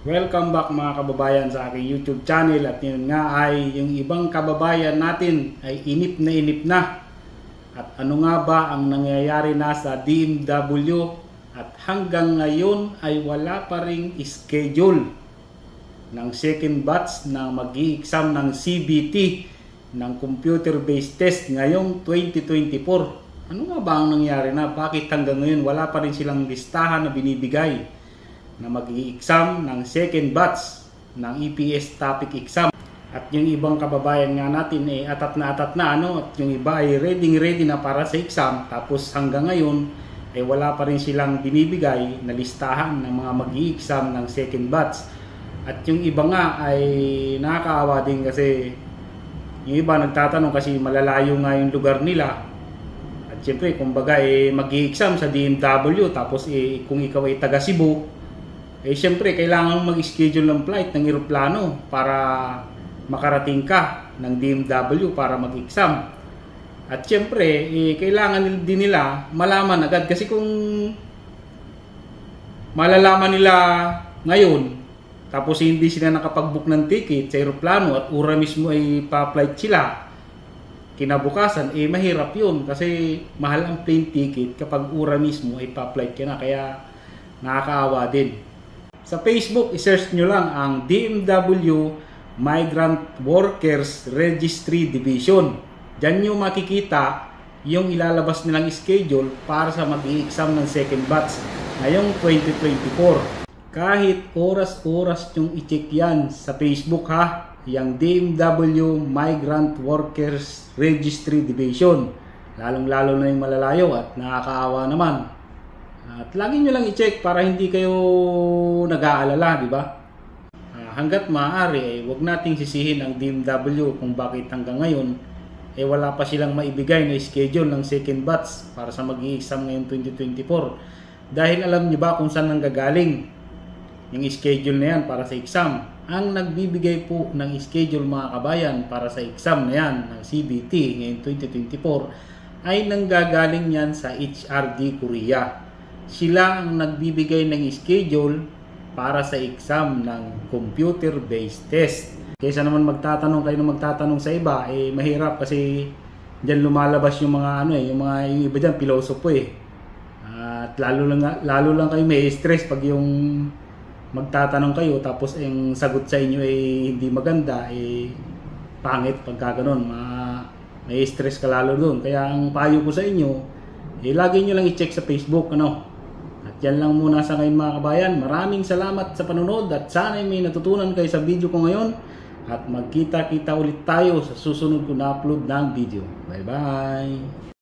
Welcome back mga kababayan sa aking YouTube channel. At yun nga ay yung ibang kababayan natin ay inip na. At ano nga ba ang nangyayari na sa DMW? At hanggang ngayon ay wala pa ring schedule ng second batch na mag-i-exam ng CBT ng computer-based test ngayong 2024. Ano nga ba ang nangyari na? Bakit hanggang ngayon wala pa rin silang listahan na binibigay na mag-i-exam ng second batch ng EPS topic exam? At yung ibang kababayan nga natin ay atat na at yung iba ay ready na para sa exam, tapos hanggang ngayon ay wala pa rin silang binibigay na listahan ng mga mag-i-exam ng second batch. At yung iba nga ay nakakaawa din kasi yung iba nagtatanong kasi malalayo nga yung lugar nila. At syempre kumbaga mag-i-exam sa DMW, tapos kung ikaw ay taga Cebu, syempre kailangan mag-schedule ng flight ng eroplano para makarating ka ng DMW para mag-exam. At syempre kailangan din nila malaman agad, kasi kung malalaman nila ngayon tapos hindi sila nakapag-book ng ticket sa eroplano at ura mismo ay pa-flight sila kinabukasan, mahirap yun kasi mahal ang plane ticket kapag ura mismo ay pa-flight ka na. Kaya nakakaawa din. Sa Facebook, i-search nyo lang ang DMW Migrant Workers Registry Division. Diyan nyo makikita yung ilalabas nilang schedule para sa mag-i-exam ng second batch ngayong 2024. Kahit oras-oras yung i-check yan sa Facebook ha, yung DMW Migrant Workers Registry Division. Lalong-lalo na yung malalayo at nakakaawa naman. At lagi nyo lang i-check para hindi kayo nag-aalala, di ba? Hanggat maaari, wag nating sisihin ang DMW kung bakit hanggang ngayon wala pa silang maibigay na schedule ng second batch para sa mag-i-exam ngayong 2024. Dahil alam nyo ba kung saan nanggagaling yung schedule na yan para sa exam? Ang nagbibigay po ng schedule mga kabayan para sa exam na yan ng CBT ngayong 2024 ay nanggagaling yan sa HRD Korea. Sila ang nagbibigay ng schedule para sa exam ng computer-based test. Kaysa naman magtatanong kayo ng magtatanong sa iba, mahirap kasi diyan lumalabas yung mga yung iba diyan pilosopo At lalo lang kayo may stress pag yung magtatanong kayo tapos ang sagot sa inyo hindi maganda, pangit pagka ganoon. May stress ka lalo doon. Kaya ang payo ko sa inyo, lagi nyo lang i-check sa Facebook At yan lang muna sa ngayon mga kabayan. Maraming salamat sa panonood at sana may natutunan kayo sa video ko ngayon. At magkita-kita ulit tayo sa susunod ko na upload ng video. Bye bye!